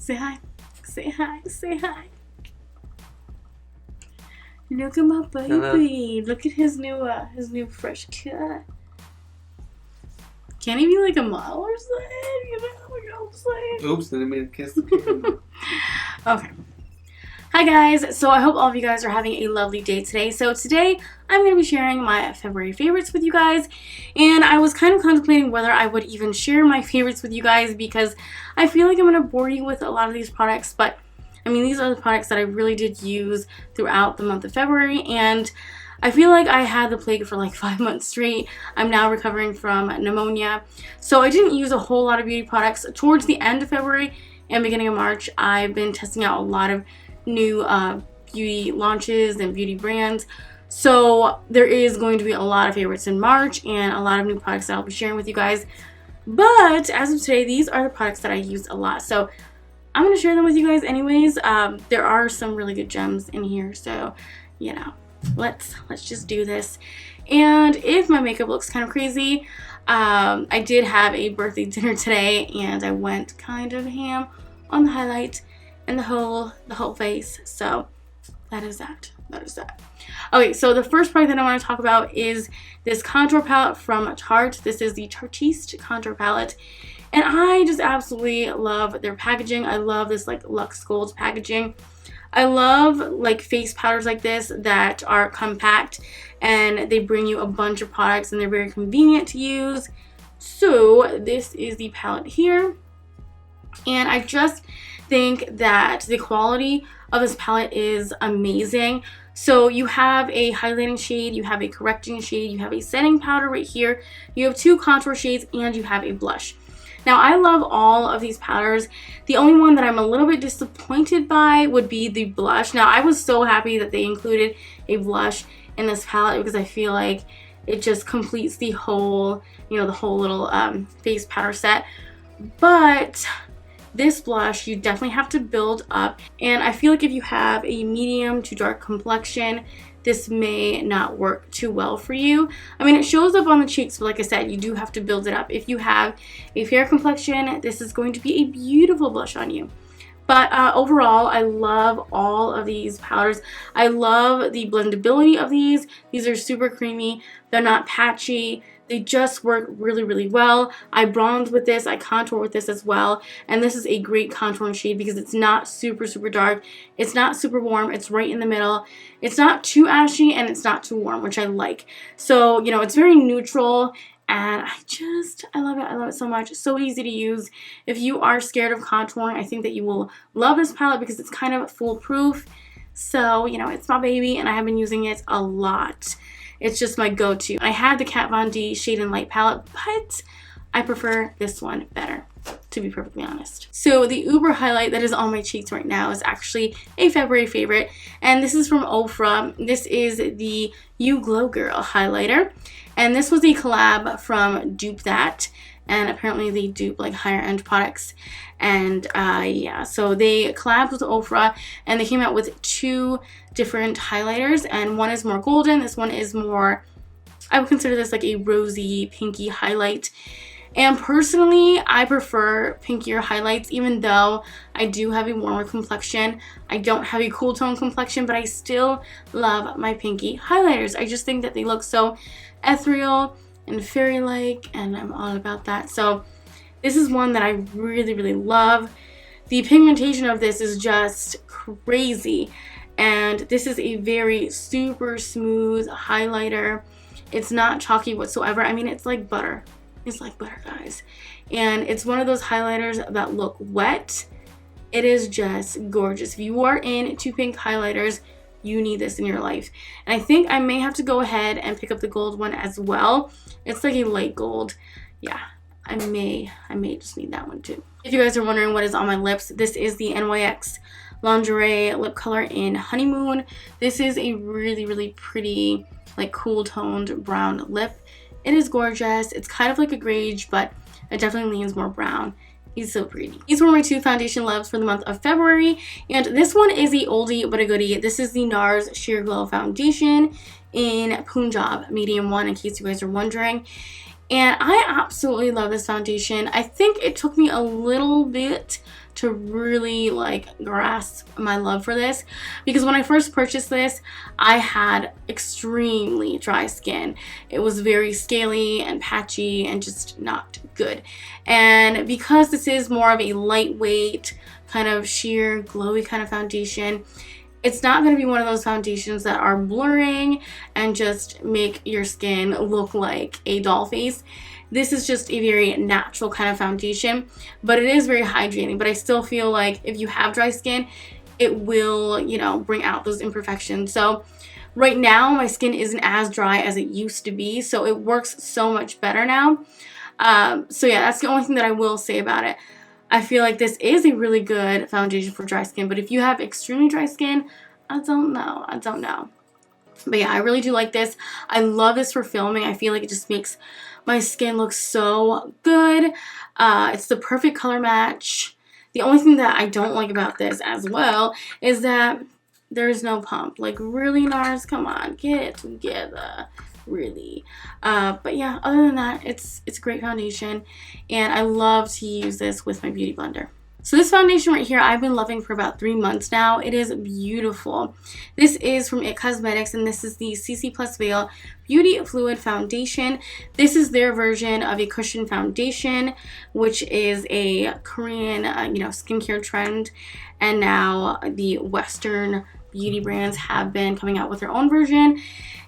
Say hi. Say hi. Say hi. Look at my baby. Hello. Look at his new fresh cut. Can he be like a model or something? You know what I'm saying? Oops, didn't mean to kiss the camera. Okay. Hi guys. So I hope all of you guys are having a lovely day today. So today I'm going to be sharing my February favorites with you guys. And I was kind of contemplating whether I would even share my favorites with you guys because I feel like I'm going to bore you with a lot of these products. But I mean, these are the products that I really did use throughout the month of February, and I feel like I had the plague for like 5 months straight. I'm now recovering from pneumonia, so I didn't use a whole lot of beauty products. Towards the end of February and beginning of March, I've been testing out a lot of new beauty launches and beauty brands, so there is going to be a lot of favorites in March and a lot of new products that I'll be sharing with you guys. But as of today, these are the products that I used a lot, so I'm going to share them with you guys anyways. There are some really good gems in here, so, you know, let's just do this. And if my makeup looks kind of crazy, I did have a birthday dinner today, and I went kind of ham on the highlight and the whole face, so that is that. Okay, so the first product that I want to talk about is this contour palette from Tarte. This is the Tarteist contour palette. And I just absolutely love their packaging. I love this like Luxe Gold packaging. I love like face powders like this that are compact and they bring you a bunch of products and they're very convenient to use. So this is the palette here. And I just think that the quality of this palette is amazing. So you have a highlighting shade, you have a correcting shade, you have a setting powder right here, you have 2 contour shades, and you have a blush. Now, I love all of these powders. The only one that I'm a little bit disappointed by would be the blush. Now, I was so happy that they included a blush in this palette because I feel like it just completes the whole, you know, the whole little face powder set. But this blush, you definitely have to build up. And I feel like if you have a medium to dark complexion, this may not work too well for you. I mean, it shows up on the cheeks, but like I said, you do have to build it up. If you have a fair complexion, this is going to be a beautiful blush on you. But overall, I love all of these powders. I love the blendability of these. These are super creamy. They're not patchy. They just work really, really well. I bronze with this. I contour with this as well. And this is a great contouring shade because it's not super, super dark. It's not super warm. It's right in the middle. It's not too ashy and it's not too warm, which I like. So, you know, it's very neutral. And I love it. I love it so much. It's so easy to use. If you are scared of contouring, I think that you will love this palette because it's kind of foolproof. So, you know, it's my baby and I have been using it a lot. It's just my go-to. I had the Kat Von D Shade and Light palette, but I prefer this one better, to be perfectly honest. So the Uber highlight that is on my cheeks right now is actually a February favorite, and this is from Ofra. This is the You Glow Girl highlighter, and this was a collab from Dupe That, and apparently they dupe like higher end products. And yeah, so they collabed with Ofra and they came out with 2 different highlighters, and one is more golden, this one is more, I would consider this like a rosy pinky highlight. And personally, I prefer pinkier highlights, even though I do have a warmer complexion. I don't have a cool tone complexion, but I still love my pinky highlighters. I just think that they look so ethereal and fairy-like, and I'm all about that. So this is one that I really, really love. The pigmentation of this is just crazy, and this is a very super smooth highlighter. It's not chalky whatsoever. I mean, it's like butter. It's like butter, guys. And it's one of those highlighters that look wet. It is just gorgeous. If you are into pink highlighters, you need this in your life. And I think I may have to go ahead and pick up the gold one as well. It's like a light gold. Yeah, I may just need that one too. If you guys are wondering what is on my lips, this is the NYX Lingerie Lip color in Honeymoon. This is a really, really pretty, like cool toned brown lip. It is gorgeous. It's kind of like a greige, but it definitely leans more brown. He's so pretty. These were my 2 foundation loves for the month of February. And this one is a oldie but a goodie. This is the Nars Sheer Glow Foundation in Punjab Medium 1, in case you guys are wondering. And I absolutely love this foundation. I think it took me a little bit to really like grasp my love for this, because when I first purchased this, I had extremely dry skin. It was very scaly and patchy and just not good. And because this is more of a lightweight, kind of sheer, glowy kind of foundation, it's not going to be one of those foundations that are blurring and just make your skin look like a doll face. This is just a very natural kind of foundation, but it is very hydrating. But I still feel like if you have dry skin, it will, you know, bring out those imperfections. So right now, my skin isn't as dry as it used to be, so it works so much better now. So yeah, that's the only thing that I will say about it. I feel like this is a really good foundation for dry skin, but if you have extremely dry skin, I don't know. But yeah, I really do like this. I love this for filming. I feel like it just makes my skin look so good. It's the perfect color match. The only thing that I don't like about this as well is that there's no pump. Like, really, Nars? Come on, get it together. Really. But yeah, other than that, it's a great foundation, and I love to use this with my beauty blender. So this foundation right here, I've been loving for about 3 months now. It is beautiful. This is from IT Cosmetics, and this is the CC Plus Veil Beauty Fluid Foundation. This is their version of a cushion foundation, which is a Korean, skincare trend, and now the Western beauty brands have been coming out with their own version,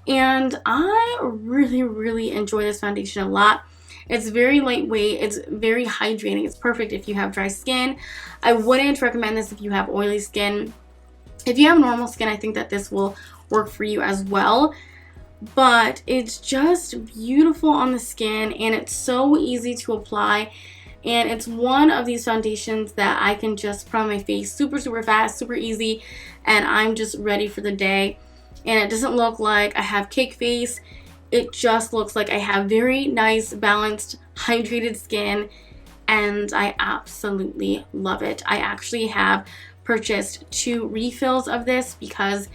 and I really, really enjoy this foundation a lot. It's very lightweight. It's very hydrating. It's perfect if you have dry skin. I wouldn't recommend this if you have oily skin. If you have normal skin, I think that this will work for you as well. But it's just beautiful on the skin, and it's so easy to apply. And it's one of these foundations that I can just put on my face super, super fast, super easy, and I'm just ready for the day. And it doesn't look like I have cake face. It just looks like I have very nice, balanced, hydrated skin, and I absolutely love it. I actually have purchased 2 refills of this because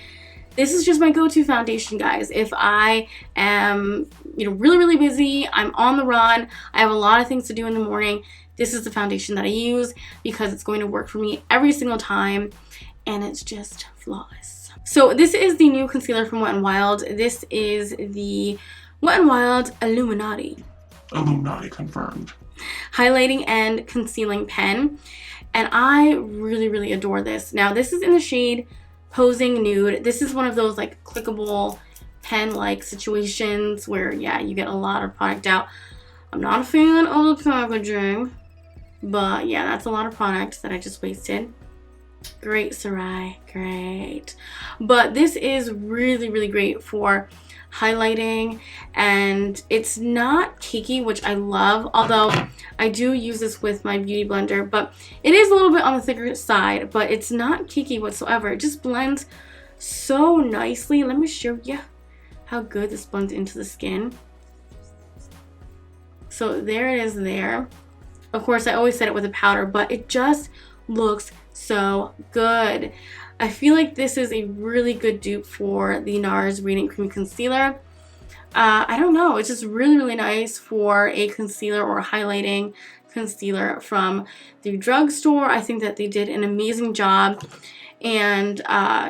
this is just my go-to foundation, guys. If I am, really, really busy, I'm on the run, I have a lot of things to do in the morning, this is the foundation that I use because it's going to work for me every single time, and it's just flawless. So this is the new concealer from Wet n Wild. This is the Wet n Wild Illumi-Naughty. Illuminati confirmed. Highlighting and concealing pen. And I really, really adore this. Now, this is in the shade Posing Nude. This is one of those like clickable pen-like situations where, yeah, you get a lot of product out. I'm not a fan of the packaging, but yeah, that's a lot of product that I just wasted. Great, Sarai, great. But this is really, really great for highlighting, and it's not cakey, which I love, although I do use this with my beauty blender, but it is a little bit on the thicker side, but it's not cakey whatsoever. It just blends so nicely. Let me show you how good this blends into the skin. So there it is there. Of course, I always set it with a powder, but it just looks so good. I feel like this is a really good dupe for the Nars Radiant Cream Concealer. I don't know, it's just really, really nice for a concealer or a highlighting concealer from the drugstore. I think that they did an amazing job, and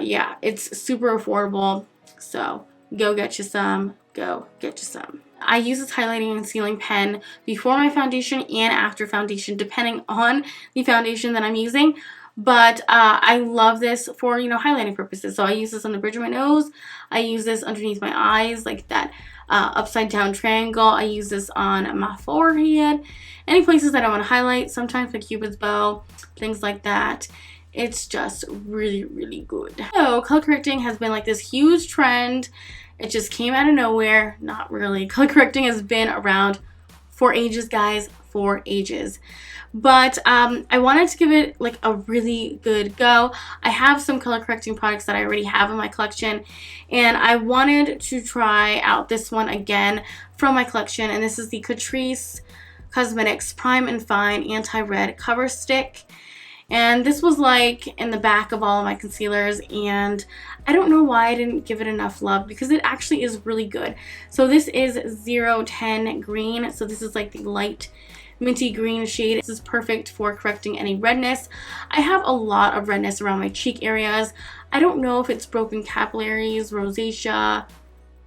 yeah, it's super affordable, so go get you some, go get you some. I use this highlighting and concealing pen before my foundation and after foundation, depending on the foundation that I'm using. But I love this for, highlighting purposes. So I use this on the bridge of my nose. I use this underneath my eyes, like that upside down triangle. I use this on my forehead. Any places that I want to highlight, sometimes my Cupid's bow, things like that. It's just really, really good. So color correcting has been like this huge trend. It just came out of nowhere. Not really. Color correcting has been around for ages, guys, for ages. But I wanted to give it like a really good go. I have some color correcting products that I already have in my collection, and I wanted to try out this one again from my collection, and this is the Catrice Cosmetics Prime and Fine Anti-Red Cover Stick. And this was like in the back of all of my concealers, and I don't know why I didn't give it enough love because it actually is really good. So this is 010 green, so this is like the light minty green shade. This is perfect for correcting any redness. I have a lot of redness around my cheek areas. I don't know if it's broken capillaries, rosacea,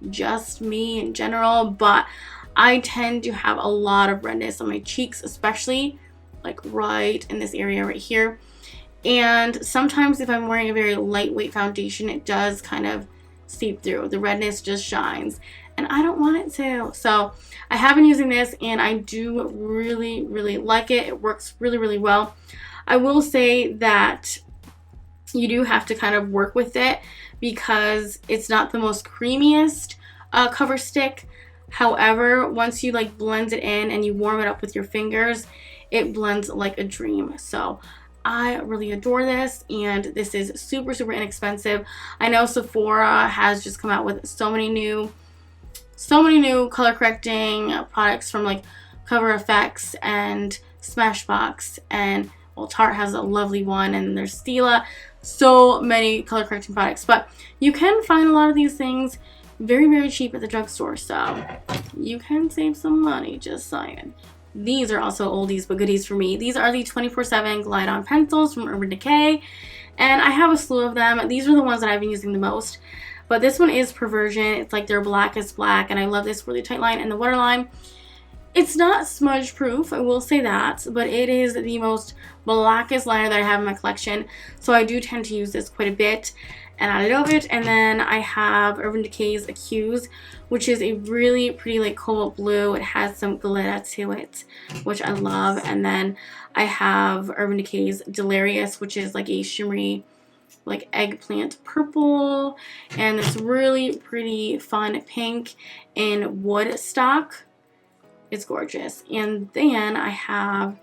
just me in general, but I tend to have a lot of redness on my cheeks, especially like right in this area right here. And sometimes if I'm wearing a very lightweight foundation, it does kind of seep through. The redness just shines, and I don't want it to. So I have been using this, and I do really like it. It works really well. I will say that you do have to kind of work with it because it's not the most creamiest cover stick. However, once you like blend it in and you warm it up with your fingers, it blends like a dream. So I really adore this, and this is super inexpensive. I know Sephora has just come out with so many new color correcting products from like Cover FX and Smashbox, and well, Tarte has a lovely one, and there's Stila. So many color correcting products, but you can find a lot of these things very cheap at the drugstore, so you can save some money, just saying. These are also oldies but goodies for me. These are the 24/7 Glide On pencils from Urban Decay, and I have a slew of them. These are the ones that I've been using the most, but this one is Perversion. It's like their blackest black, and I love this really tight line and the waterline. It's not smudge proof, I will say that, but it is the most blackest liner that I have in my collection, so I do tend to use this quite a bit, and I love it. And then I have Urban Decay's Accuse, which is a really pretty like cobalt blue. It has some glitter to it, which I love. And then I have Urban Decay's Delirious, which is like a shimmery like eggplant purple, and this really pretty fun pink in Woodstock. It's gorgeous. And then I have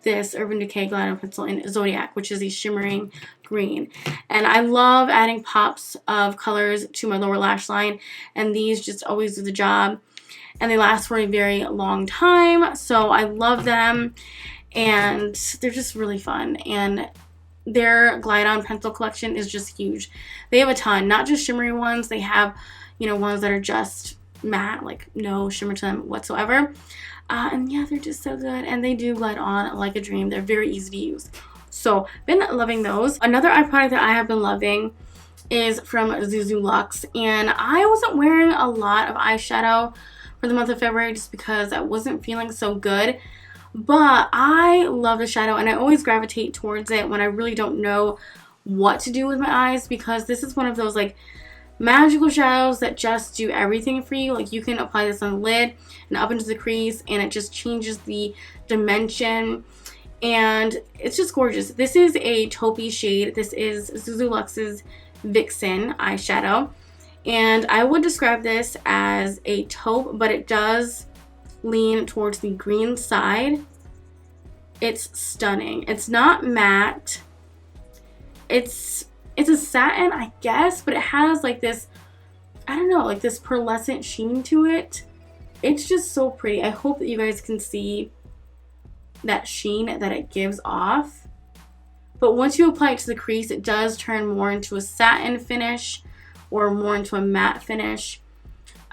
this Urban Decay Glide On pencil in Zodiac, which is a shimmering green. And I love adding pops of colors to my lower lash line, and these just always do the job. And they last for a very long time, so I love them. And they're just really fun. And their Glide On pencil collection is just huge. They have a ton, not just shimmery ones. They have, you know, ones that are just matte, like no shimmer to them whatsoever. And yeah, they're just so good, and they do glide on like a dream. They're very easy to use, so been loving those. Another eye product that I have been loving is from ZuZu Luxe, and I wasn't wearing a lot of eyeshadow for the month of February just because I wasn't feeling so good, but I love the shadow, and I always gravitate towards it when I really don't know what to do with my eyes, because this is one of those like magical shadows that just do everything for you. Like you can apply this on the lid and up into the crease, and it just changes the dimension, and it's just gorgeous. This is a taupey shade. This is ZuZu Luxe's Vixen eyeshadow, and I would describe this as a taupe, but it does lean towards the green side. It's stunning. It's not matte. It's a satin, I guess, but it has like this, I don't know, like this pearlescent sheen to it. It's just so pretty. I hope that you guys can see that sheen that it gives off. But once you apply it to the crease, it does turn more into a satin finish or more into a matte finish.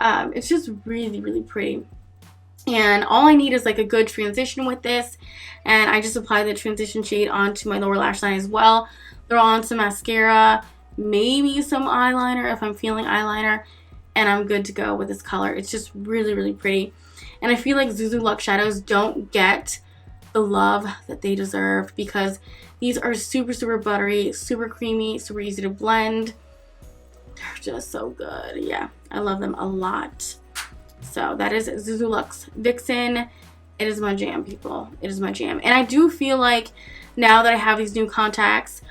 It's just really pretty. And all I need is like a good transition with this, and I just apply the transition shade onto my lower lash line as well. Throw on some mascara, maybe some eyeliner if I'm feeling eyeliner, and I'm good to go with this color. It's just really pretty. And I feel like ZuZu Luxe shadows don't get the love that they deserve, because these are super buttery, super creamy, super easy to blend. They're just so good. Yeah, I love them a lot. So that is ZuZu Luxe Vixen. It is my jam, people. It is my jam. And I do feel like now that I have these new contacts,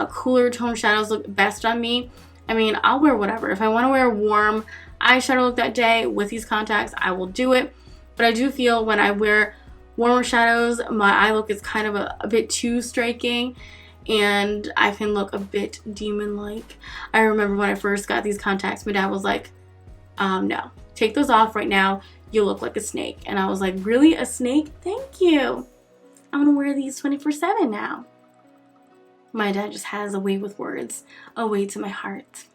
cooler tone shadows look best on me. I mean, I'll wear whatever. If I want to wear a warm eyeshadow look that day with these contacts, I will do it. But I do feel when I wear warmer shadows, my eye look is kind of a bit too striking, and I can look a bit demon-like. I remember when I first got these contacts, my dad was like, no, take those off right now. You look like a snake. And I was like, really? A snake? Thank you. I'm gonna wear these 24/7 now. My dad just has a way with words, a way to my heart.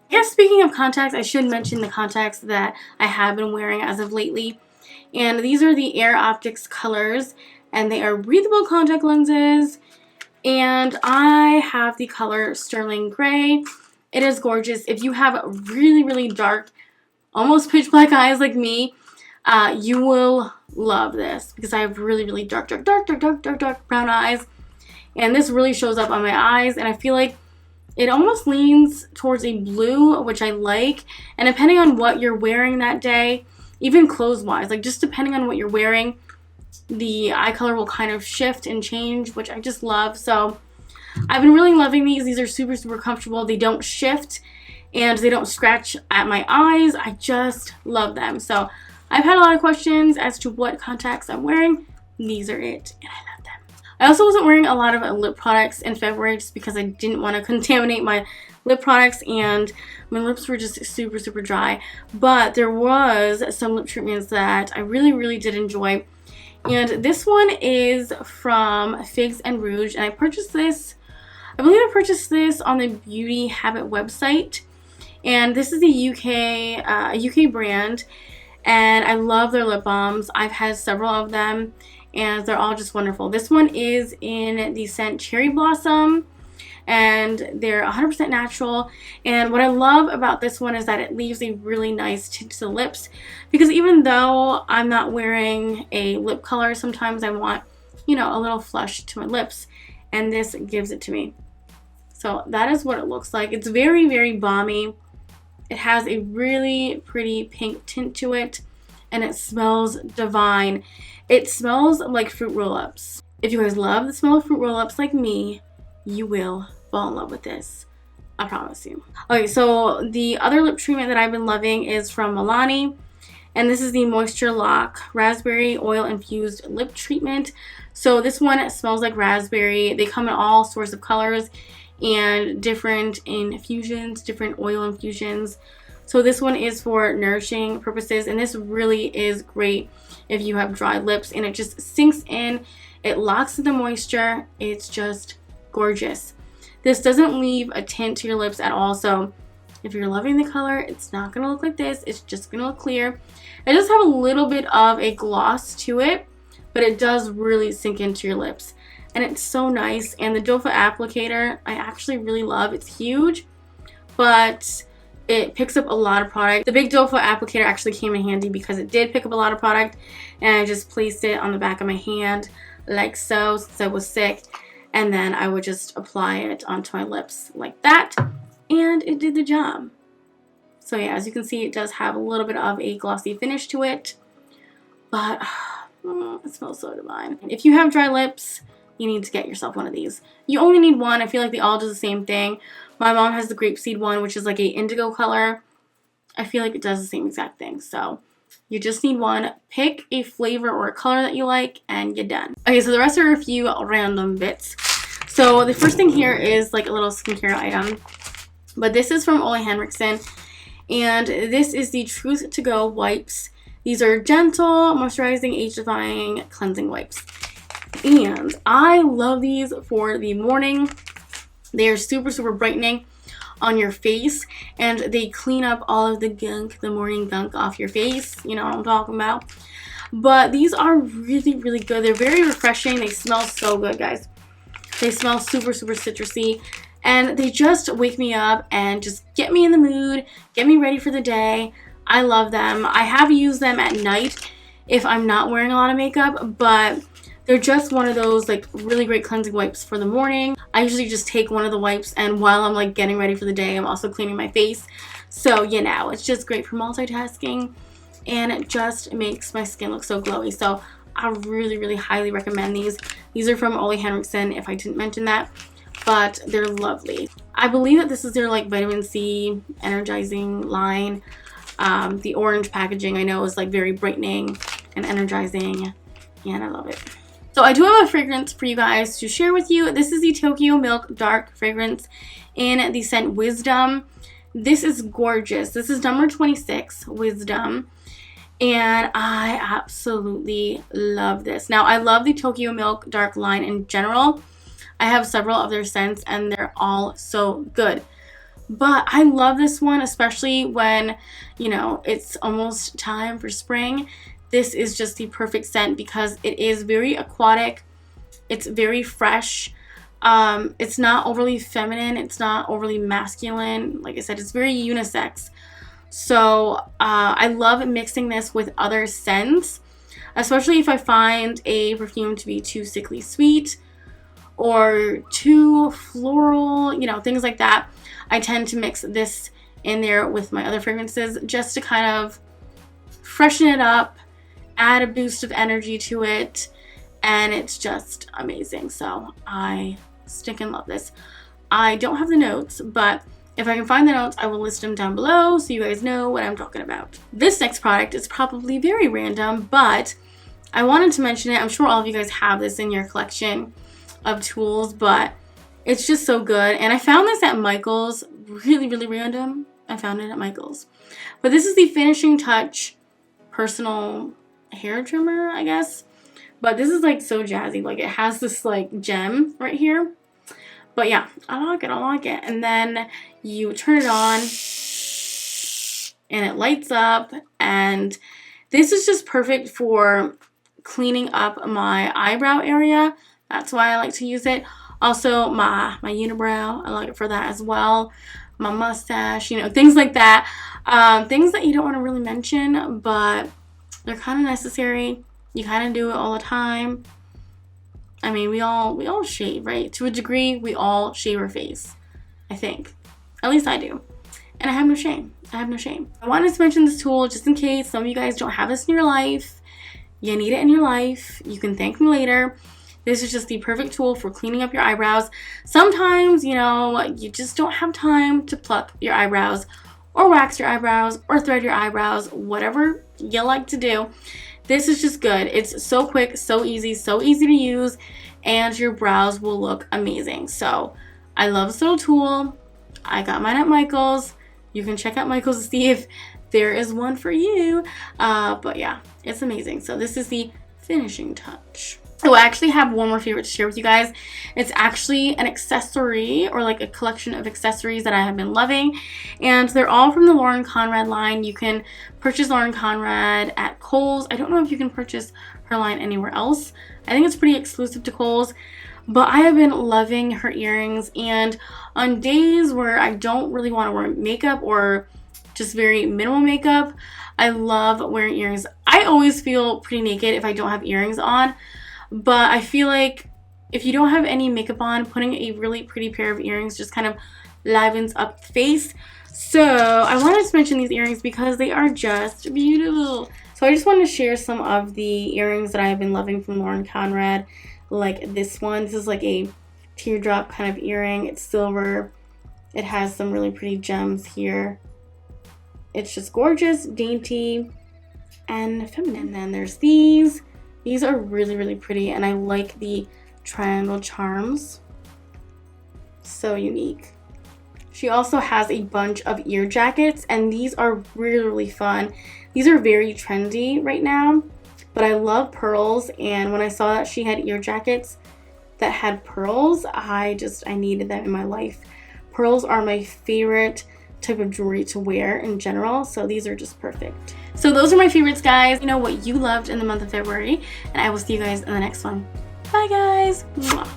Yeah, speaking of contacts, I should mention the contacts that I have been wearing as of lately. And these are the Air Optix colors, and they are breathable contact lenses. And I have the color Sterling Gray. It is gorgeous. If you have really, really dark, almost pitch black eyes like me, you will love this because I have really, really dark brown eyes. And this really shows up on my eyes, and I feel like it almost leans towards a blue, which I like. And depending on what you're wearing that day, even clothes-wise, like just depending on what you're wearing, the eye color will kind of shift and change, which I just love. So I've been really loving these. These are super, super comfortable. They don't shift and they don't scratch at my eyes. I just love them. So I've had a lot of questions as to what contacts I'm wearing. These are it, and I love them. I also wasn't wearing a lot of lip products in February just because I didn't want to contaminate my lip products, and my lips were just super, super dry. But there was some lip treatments that I really, really did enjoy. And this one is from Figs and Rouge, and I purchased this, I believe I purchased this on the Beauty Habit website. And this is a UK brand, and I love their lip balms. I've had several of them, and they're all just wonderful. This one is in the scent Cherry Blossom, and they're 100% natural. And what I love about this one is that it leaves a really nice tint to the lips, because even though I'm not wearing a lip color, sometimes I want, you know, a little flush to my lips, and this gives it to me. So that is what it looks like. It's very, very balmy. It has a really pretty pink tint to it, and it smells divine. It smells like fruit roll-ups. If you guys love the smell of fruit roll-ups like me, you will fall in love with this. I promise you. Okay, so the other lip treatment that I've been loving is from Milani, and this is the Moisture Lock Raspberry Oil Infused Lip Treatment. So this one smells like raspberry. They come in all sorts of colors and different infusions, different oil infusions. So this one is for nourishing purposes, and this really is great if you have dry lips, and it just sinks in. It locks in the moisture. It's just gorgeous. This doesn't leave a tint to your lips at all, so if you're loving the color, it's not going to look like this. It's just going to look clear. It does have a little bit of a gloss to it, but it does really sink into your lips. And it's so nice. And the doe foot applicator, I actually really love. It's huge, but it picks up a lot of product. The big doe foot applicator actually came in handy because it did pick up a lot of product, and I just placed it on the back of my hand like so, since I was sick, and then I would just apply it onto my lips like that, and it did the job. So yeah, as you can see, it does have a little bit of a glossy finish to it, but it smells so divine. If you have dry lips, you need to get yourself one of these. You only need one. I feel like they all do the same thing. My mom has the grapeseed one, which is like a indigo color. I feel like it does the same exact thing. So you just need one. Pick a flavor or a color that you like, and you're done. Okay, so the rest are a few random bits. So the first thing here is like a little skincare item, but this is from Ole Henriksen, and this is the Truth to Go wipes. These are gentle, moisturizing, age-defying cleansing wipes. And I love these for the morning. They are super, super brightening on your face, and they clean up all of the gunk, the morning gunk off your face. You know what I'm talking about. But these are really, really good. They're very refreshing. They smell so good, guys. They smell super, super citrusy, and they just wake me up and just get me in the mood, get me ready for the day. I love them. I have used them at night if I'm not wearing a lot of makeup, but they're just one of those like really great cleansing wipes for the morning. I usually just take one of the wipes, and while I'm like getting ready for the day, I'm also cleaning my face. So, you know, it's just great for multitasking, and it just makes my skin look so glowy. So I really, really highly recommend these. These are from Ole Henriksen, if I didn't mention that, but they're lovely. I believe that this is their like vitamin C energizing line. The orange packaging I know is like very brightening and energizing, and I love it. So I do have a fragrance for you guys to share with you. This is the Tokoyo Milk Dark fragrance in the scent Wisdom. This is gorgeous. This is number 26, Wisdom. And I absolutely love this. Now, I love the Tokoyo Milk Dark line in general. I have several of their scents, and they're all so good. But I love this one, especially when, you know, it's almost time for spring. this is just the perfect scent because it is very aquatic. It's very fresh. It's not overly feminine. It's not overly masculine. Like I said, it's very unisex. So I love mixing this with other scents, especially if I find a perfume to be too sickly sweet or too floral, you know, things like that. I tend to mix this in there with my other fragrances just to kind of freshen it up, add a boost of energy to it, and it's just amazing. So I stick and love this. I don't have the notes, but if I can find the notes, I will list them down below so you guys know what I'm talking about. This next product is probably very random, but I wanted to mention it. I'm sure all of you guys have this in your collection of tools, but it's just so good. And I found this at Michael's. Really, really random. I found it at Michael's. But this is the Finishing Touch personal hair trimmer, I guess. But this is like so jazzy. Like it has this like gem right here. But yeah, I like it. I like it. And then you turn it on and it lights up. And this is just perfect for cleaning up my eyebrow area. That's why I like to use it. Also my unibrow, I like it for that as well. My mustache, you know, things like that. Things that you don't want to really mention, but they're kind of necessary. You kind of do it all the time. I mean, we all shave, right? To a degree, we all shave our face, I think. At least I do. And I have no shame. I have no shame. I wanted to mention this tool just in case some of you guys don't have this in your life. You need it in your life. You can thank me later. This is just the perfect tool for cleaning up your eyebrows. Sometimes, you know, you just don't have time to pluck your eyebrows or wax your eyebrows or thread your eyebrows, whatever you like to do. This is just good. It's so quick, so easy to use, and your brows will look amazing. So I love this little tool. I got mine at Michael's. You can check out Michael's to see if there is one for you. But yeah, it's amazing. So this is the Finishing Touch. Oh, I actually have one more favorite to share with you guys. It's actually an accessory, or like a collection of accessories that I have been loving, and they're all from the Lauren Conrad line. You can purchase Lauren Conrad at Kohl's. I don't know if you can purchase her line anywhere else. I think it's pretty exclusive to Kohl's, but I have been loving her earrings, and on days where I don't really want to wear makeup or just very minimal makeup, I love wearing earrings. I always feel pretty naked if I don't have earrings on. But I feel like if you don't have any makeup on, putting a really pretty pair of earrings just kind of livens up the face. So I wanted to mention these earrings because they are just beautiful. So I just wanted to share some of the earrings that I have been loving from Lauren Conrad. Like this one. This is like a teardrop kind of earring. It's silver. It has some really pretty gems here. It's just gorgeous, dainty, and feminine. And then there's these. These are really, really pretty, and I like the triangle charms. So unique. She also has a bunch of ear jackets, and these are really, really fun. These are very trendy right now, but I love pearls, and when I saw that she had ear jackets that had pearls, I needed them in my life. Pearls are my favorite type of jewelry to wear in general, so these are just perfect. So those are my favorites, guys. You know what you loved in the month of February, and I will see you guys in the next one. Bye, guys. Mwah.